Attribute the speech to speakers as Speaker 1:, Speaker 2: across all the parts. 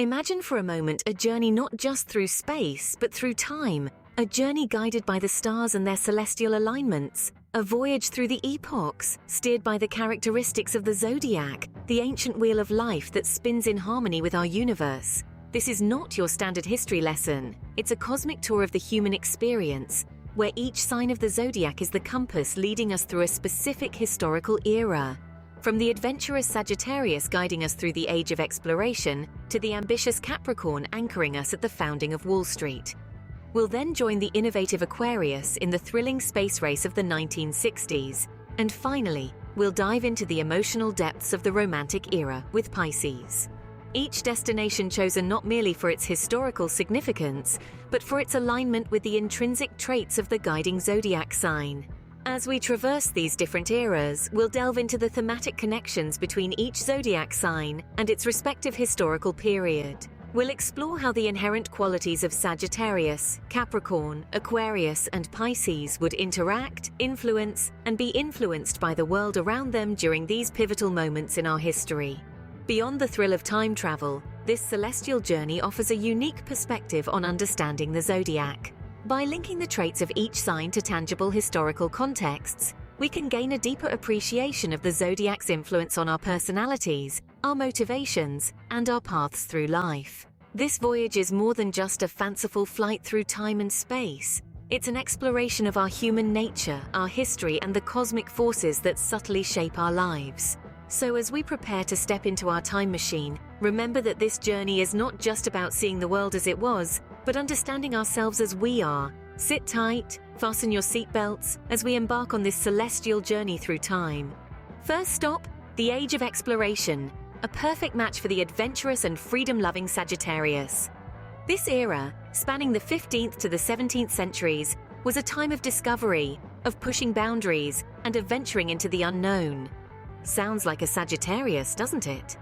Speaker 1: Imagine for a moment a journey not just through space, but through time, a journey guided by the stars and their celestial alignments, a voyage through the epochs, steered by the characteristics of the zodiac, the ancient wheel of life that spins in harmony with our universe. This is not your standard history lesson. It's a cosmic tour of the human experience, where each sign of the zodiac is the compass leading us through a specific historical era. From the adventurous Sagittarius guiding us through the age of exploration, to the ambitious Capricorn anchoring us at the founding of Wall Street. We'll then join the innovative Aquarius in the thrilling space race of the 1960s. And finally, we'll dive into the emotional depths of the romantic era with Pisces. Each destination chosen not merely for its historical significance, but for its alignment with the intrinsic traits of the guiding zodiac sign. As we traverse these different eras, we'll delve into the thematic connections between each zodiac sign and its respective historical period. We'll explore how the inherent qualities of Sagittarius, Capricorn, Aquarius, and Pisces would interact, influence, and be influenced by the world around them during these pivotal moments in our history. Beyond the thrill of time travel, this celestial journey offers a unique perspective on understanding the zodiac. By linking the traits of each sign to tangible historical contexts, we can gain a deeper appreciation of the zodiac's influence on our personalities, our motivations, and our paths through life. This voyage is more than just a fanciful flight through time and space. It's an exploration of our human nature, our history, and the cosmic forces that subtly shape our lives. So as we prepare to step into our time machine, remember that this journey is not just about seeing the world as it was, but understanding ourselves as we are. Sit tight, fasten your seatbelts as we embark on this celestial journey through time. First stop, the Age of Exploration, a perfect match for the adventurous and freedom-loving Sagittarius. This era, spanning the 15th to the 17th centuries, was a time of discovery, of pushing boundaries, and of venturing into the unknown. Sounds like a Sagittarius, doesn't it?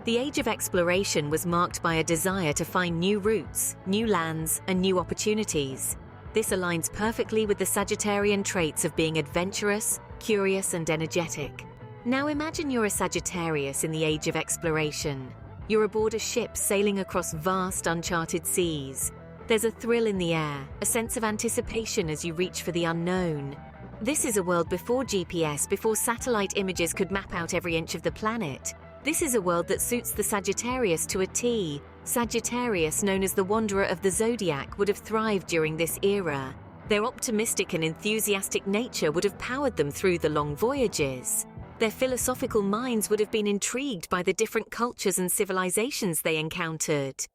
Speaker 1: The Age of Exploration was marked by a desire to find new routes, new lands, and new opportunities. This aligns perfectly with the Sagittarian traits of being adventurous, curious, and energetic. Now imagine you're a Sagittarius in the Age of Exploration. You're aboard a ship sailing across vast, uncharted seas. There's a thrill in the air, a sense of anticipation as you reach for the unknown. This is a world before GPS, before satellite images could map out every inch of the planet. This is a world that suits the Sagittarius to a T. Sagittarius, known as the Wanderer of the Zodiac, would have thrived during this era. Their optimistic and enthusiastic nature would have powered them through the long voyages. Their philosophical minds would have been intrigued by the different cultures and civilizations they encountered.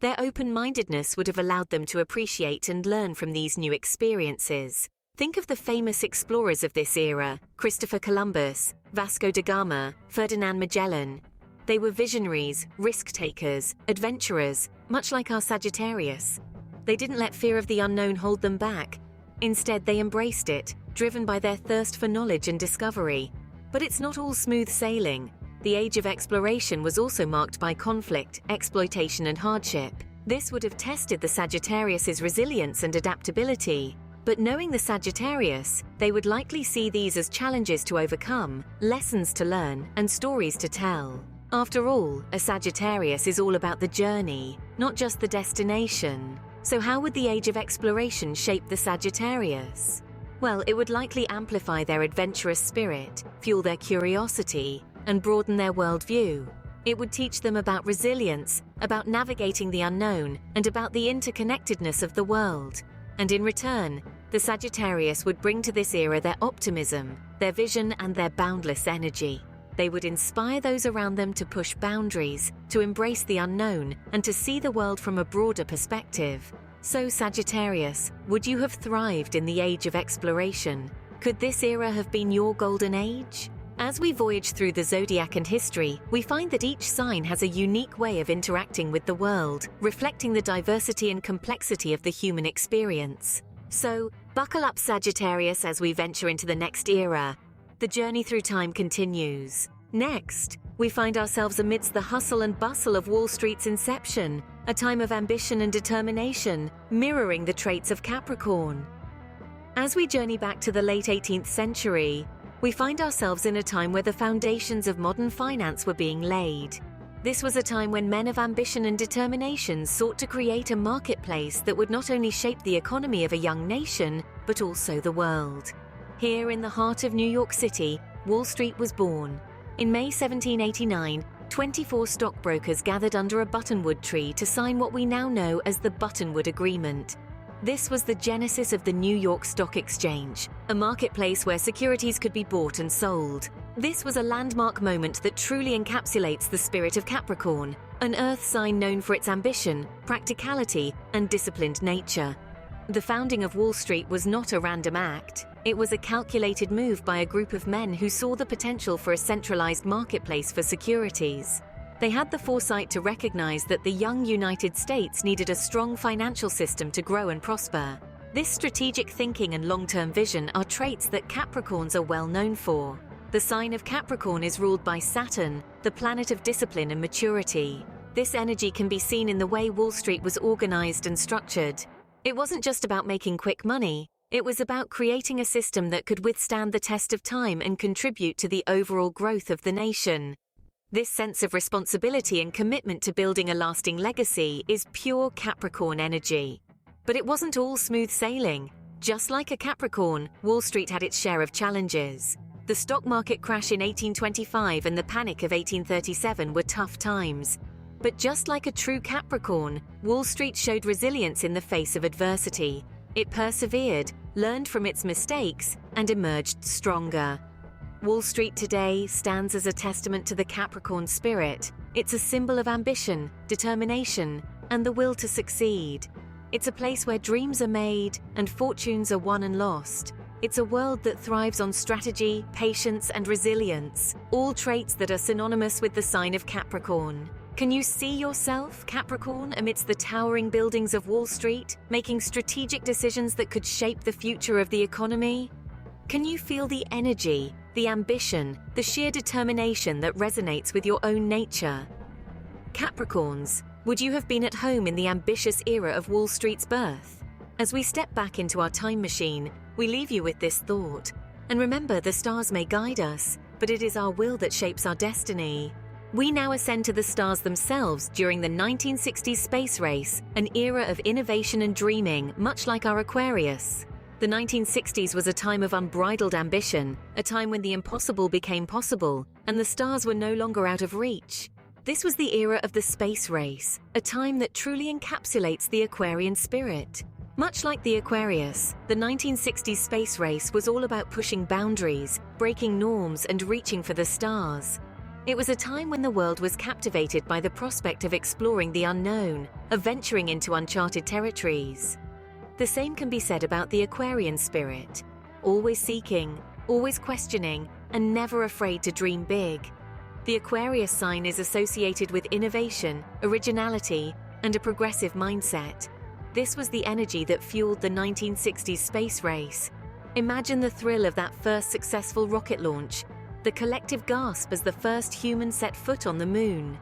Speaker 1: Their open-mindedness would have allowed them to appreciate and learn from these new experiences. Think of the famous explorers of this era: Christopher Columbus, Vasco da Gama, Ferdinand Magellan. They were visionaries, risk-takers, adventurers, much like our Sagittarius. They didn't let fear of the unknown hold them back. Instead, they embraced it, driven by their thirst for knowledge and discovery. But it's not all smooth sailing. The Age of Exploration was also marked by conflict, exploitation, and hardship. This would have tested the Sagittarius's resilience and adaptability. But knowing the Sagittarius, they would likely see these as challenges to overcome, lessons to learn, and stories to tell. After all, a Sagittarius is all about the journey, not just the destination. So how would the Age of Exploration shape the Sagittarius? Well, it would likely amplify their adventurous spirit, fuel their curiosity, and broaden their worldview. It would teach them about resilience, about navigating the unknown, and about the interconnectedness of the world. And in return, the Sagittarius would bring to this era their optimism, their vision, and their boundless energy. They would inspire those around them to push boundaries, to embrace the unknown, and to see the world from a broader perspective. So, Sagittarius, would you have thrived in the Age of Exploration? Could this era have been your golden age? As we voyage through the zodiac and history, we find that each sign has a unique way of interacting with the world, reflecting the diversity and complexity of the human experience. So, buckle up, Sagittarius, as we venture into the next era. The journey through time continues. Next, we find ourselves amidst the hustle and bustle of Wall Street's inception, a time of ambition and determination, mirroring the traits of Capricorn. As we journey back to the late 18th century, we find ourselves in a time where the foundations of modern finance were being laid. This was a time when men of ambition and determination sought to create a marketplace that would not only shape the economy of a young nation, but also the world. Here in the heart of New York City, Wall Street was born. In May 1789, 24 stockbrokers gathered under a buttonwood tree to sign what we now know as the Buttonwood Agreement. This was the genesis of the New York Stock Exchange, a marketplace where securities could be bought and sold. This was a landmark moment that truly encapsulates the spirit of Capricorn, an earth sign known for its ambition, practicality, and disciplined nature. The founding of Wall Street was not a random act. It was a calculated move by a group of men who saw the potential for a centralized marketplace for securities. They had the foresight to recognize that the young United States needed a strong financial system to grow and prosper. This strategic thinking and long-term vision are traits that Capricorns are well known for. The sign of Capricorn is ruled by Saturn, the planet of discipline and maturity. This energy can be seen in the way Wall Street was organized and structured. It wasn't just about making quick money. It was about creating a system that could withstand the test of time and contribute to the overall growth of the nation. This sense of responsibility and commitment to building a lasting legacy is pure Capricorn energy. But it wasn't all smooth sailing. Just like a Capricorn, Wall Street had its share of challenges. The stock market crash in 1825 and the panic of 1837 were tough times. But just like a true Capricorn, Wall Street showed resilience in the face of adversity. It persevered, learned from its mistakes, and emerged stronger. Wall Street today stands as a testament to the Capricorn spirit. It's a symbol of ambition, determination, and the will to succeed. It's a place where dreams are made and fortunes are won and lost. It's a world that thrives on strategy, patience, and resilience, all traits that are synonymous with the sign of Capricorn. Can you see yourself, Capricorn, amidst the towering buildings of Wall Street, making strategic decisions that could shape the future of the economy? Can you feel the energy, the ambition, the sheer determination that resonates with your own nature? Capricorns, would you have been at home in the ambitious era of Wall Street's birth? As we step back into our time machine, we leave you with this thought. And remember, the stars may guide us, but it is our will that shapes our destiny. We now ascend to the stars themselves during the 1960s space race, an era of innovation and dreaming, much like our Aquarius. The 1960s was a time of unbridled ambition, a time when the impossible became possible, and the stars were no longer out of reach. This was the era of the space race, a time that truly encapsulates the Aquarian spirit. Much like the Aquarius, the 1960s space race was all about pushing boundaries, breaking norms, and reaching for the stars. It was a time when the world was captivated by the prospect of exploring the unknown, of venturing into uncharted territories. The same can be said about the Aquarian spirit, always seeking, always questioning, and never afraid to dream big. The Aquarius sign is associated with innovation, originality, and a progressive mindset. This was the energy that fueled the 1960s space race. Imagine the thrill of that first successful rocket launch, the collective gasp as the first human set foot on the moon.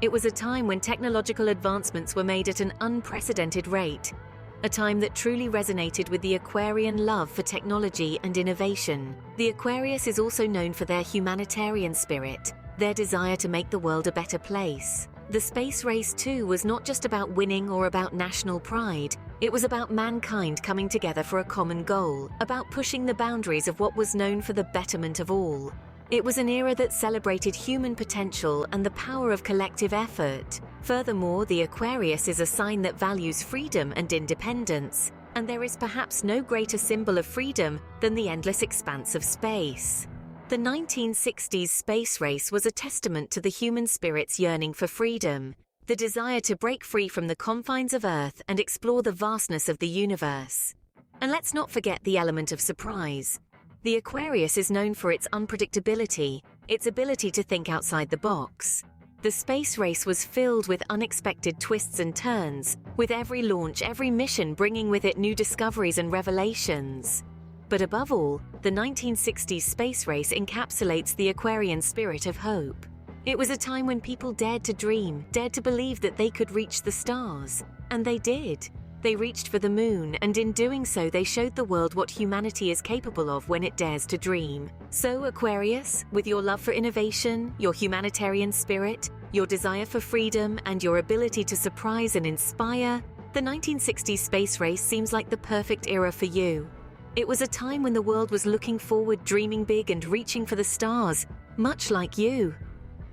Speaker 1: It was a time when technological advancements were made at an unprecedented rate, a time that truly resonated with the Aquarian love for technology and innovation. The Aquarius is also known for their humanitarian spirit, their desire to make the world a better place. The space race, too, was not just about winning or about national pride. It was about mankind coming together for a common goal, about pushing the boundaries of what was known for the betterment of all. It was an era that celebrated human potential and the power of collective effort. Furthermore, the Aquarius is a sign that values freedom and independence, and there is perhaps no greater symbol of freedom than the endless expanse of space. The 1960s space race was a testament to the human spirit's yearning for freedom, the desire to break free from the confines of Earth and explore the vastness of the universe. And let's not forget the element of surprise. The Aquarius is known for its unpredictability, its ability to think outside the box. The space race was filled with unexpected twists and turns, with every launch, every mission bringing with it new discoveries and revelations. But above all, the 1960s space race encapsulates the Aquarian spirit of hope. It was a time when people dared to dream, dared to believe that they could reach the stars. And they did. They reached for the moon, and in doing so they showed the world what humanity is capable of when it dares to dream. So Aquarius, with your love for innovation, your humanitarian spirit, your desire for freedom, and your ability to surprise and inspire, the 1960s space race seems like the perfect era for you. It was a time when the world was looking forward, dreaming big, and reaching for the stars, much like you.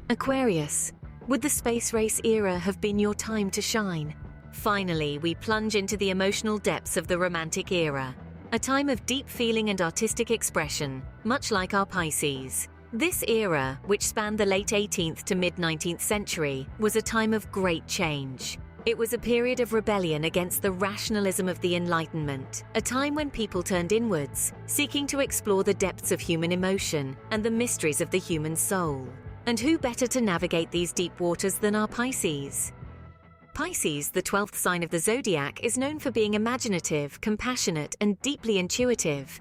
Speaker 1: Aquarius, would the space race era have been your time to shine? Finally, we plunge into the emotional depths of the Romantic era, a time of deep feeling and artistic expression, much like our Pisces. This era, which spanned the late 18th to mid-19th century, was a time of great change. It was a period of rebellion against the rationalism of the Enlightenment, a time when people turned inwards, seeking to explore the depths of human emotion and the mysteries of the human soul. And who better to navigate these deep waters than our Pisces? Pisces, the 12th sign of the zodiac, is known for being imaginative, compassionate, and deeply intuitive.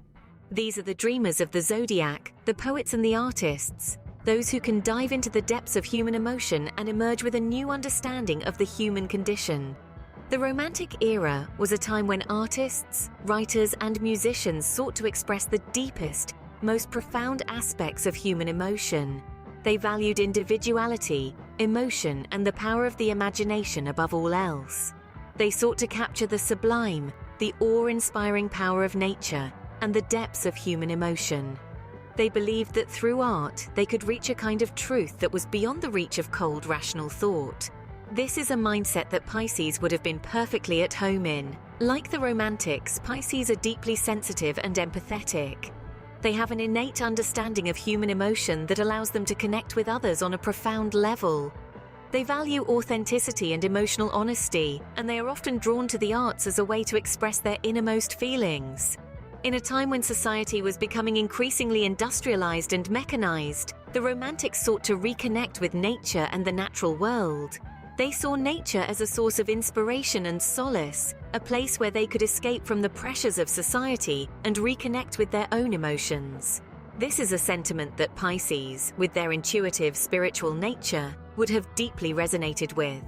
Speaker 1: These are the dreamers of the zodiac, the poets and the artists, those who can dive into the depths of human emotion and emerge with a new understanding of the human condition. The Romantic era was a time when artists, writers, and musicians sought to express the deepest, most profound aspects of human emotion. They valued individuality, emotion, and the power of the imagination above all else. They sought to capture the sublime, the awe-inspiring power of nature, and the depths of human emotion. They believed that through art, they could reach a kind of truth that was beyond the reach of cold, rational thought. This is a mindset that Pisces would have been perfectly at home in. Like the Romantics, Pisces are deeply sensitive and empathetic. They have an innate understanding of human emotion that allows them to connect with others on a profound level. They value authenticity and emotional honesty, and they are often drawn to the arts as a way to express their innermost feelings. In a time when society was becoming increasingly industrialized and mechanized, the Romantics sought to reconnect with nature and the natural world. They saw nature as a source of inspiration and solace, a place where they could escape from the pressures of society and reconnect with their own emotions. This is a sentiment that Pisces, with their intuitive, spiritual nature, would have deeply resonated with.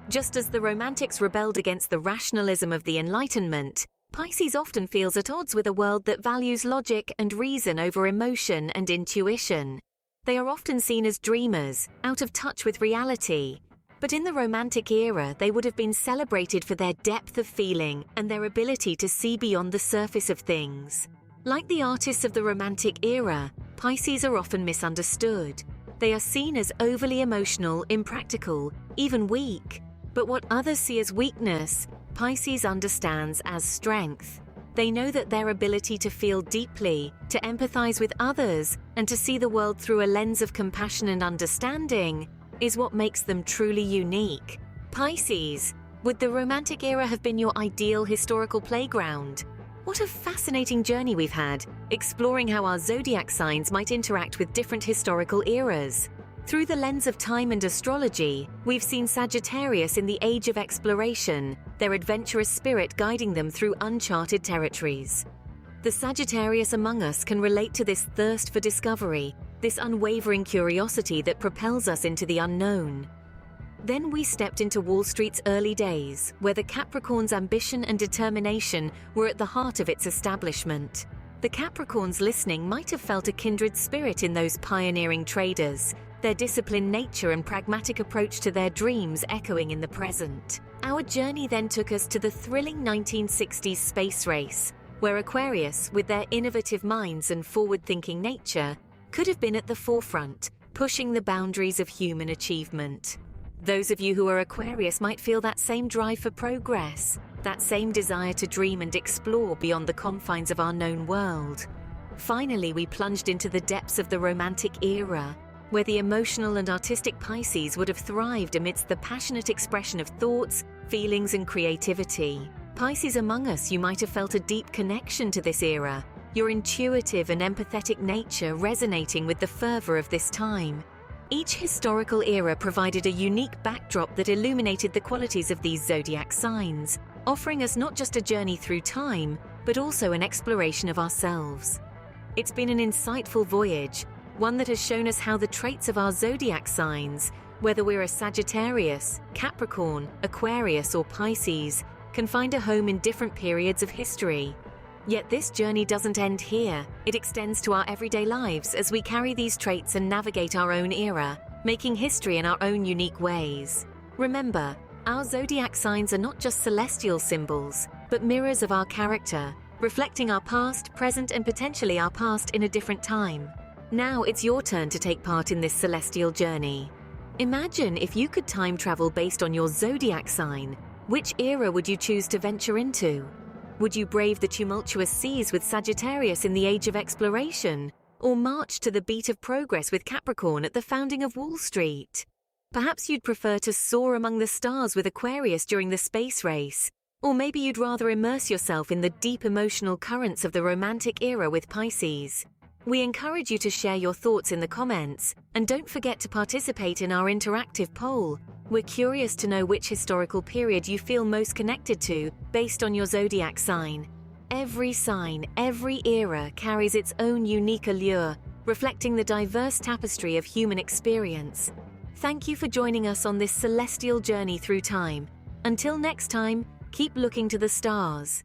Speaker 1: Just as the Romantics rebelled against the rationalism of the Enlightenment, Pisces often feels at odds with a world that values logic and reason over emotion and intuition. They are often seen as dreamers, out of touch with reality. But in the Romantic era, they would have been celebrated for their depth of feeling and their ability to see beyond the surface of things. Like the artists of the Romantic era, Pisces are often misunderstood. They are seen as overly emotional, impractical, even weak. But what others see as weakness, Pisces understands as strength. They know that their ability to feel deeply, to empathize with others, and to see the world through a lens of compassion and understanding is what makes them truly unique. Pisces, would the Romantic era have been your ideal historical playground? What a fascinating journey we've had, exploring how our zodiac signs might interact with different historical eras. Through the lens of time and astrology, we've seen Sagittarius in the age of exploration, their adventurous spirit guiding them through uncharted territories. The Sagittarius among us can relate to this thirst for discovery, this unwavering curiosity that propels us into the unknown. Then we stepped into Wall Street's early days, where the Capricorn's ambition and determination were at the heart of its establishment. The Capricorns listening might have felt a kindred spirit in those pioneering traders, their disciplined nature and pragmatic approach to their dreams echoing in the present. Our journey then took us to the thrilling 1960s space race, where Aquarius, with their innovative minds and forward-thinking nature, could have been at the forefront, pushing the boundaries of human achievement. Those of you who are Aquarius might feel that same drive for progress, that same desire to dream and explore beyond the confines of our known world. Finally, we plunged into the depths of the Romantic era, where the emotional and artistic Pisces would have thrived amidst the passionate expression of thoughts, feelings, and creativity. Pisces among us, you might have felt a deep connection to this era, your intuitive and empathetic nature resonating with the fervor of this time. Each historical era provided a unique backdrop that illuminated the qualities of these zodiac signs, offering us not just a journey through time, but also an exploration of ourselves. It's been an insightful voyage, one that has shown us how the traits of our zodiac signs, whether we're a Sagittarius, Capricorn, Aquarius, or Pisces, can find a home in different periods of history. Yet this journey doesn't end here. It extends to our everyday lives as we carry these traits and navigate our own era, making history in our own unique ways. Remember, our zodiac signs are not just celestial symbols, but mirrors of our character, reflecting our past, present, and potentially our past in a different time. Now it's your turn to take part in this celestial journey. Imagine if you could time travel based on your zodiac sign. Which era would you choose to venture into? Would you brave the tumultuous seas with Sagittarius in the age of exploration? Or march to the beat of progress with Capricorn at the founding of Wall Street? Perhaps you'd prefer to soar among the stars with Aquarius during the space race. Or maybe you'd rather immerse yourself in the deep emotional currents of the romantic era with Pisces. We encourage you to share your thoughts in the comments, and don't forget to participate in our interactive poll. We're curious to know which historical period you feel most connected to based on your zodiac sign. Every sign, every era carries its own unique allure, reflecting the diverse tapestry of human experience. Thank you for joining us on this celestial journey through time. Until next time, keep looking to the stars.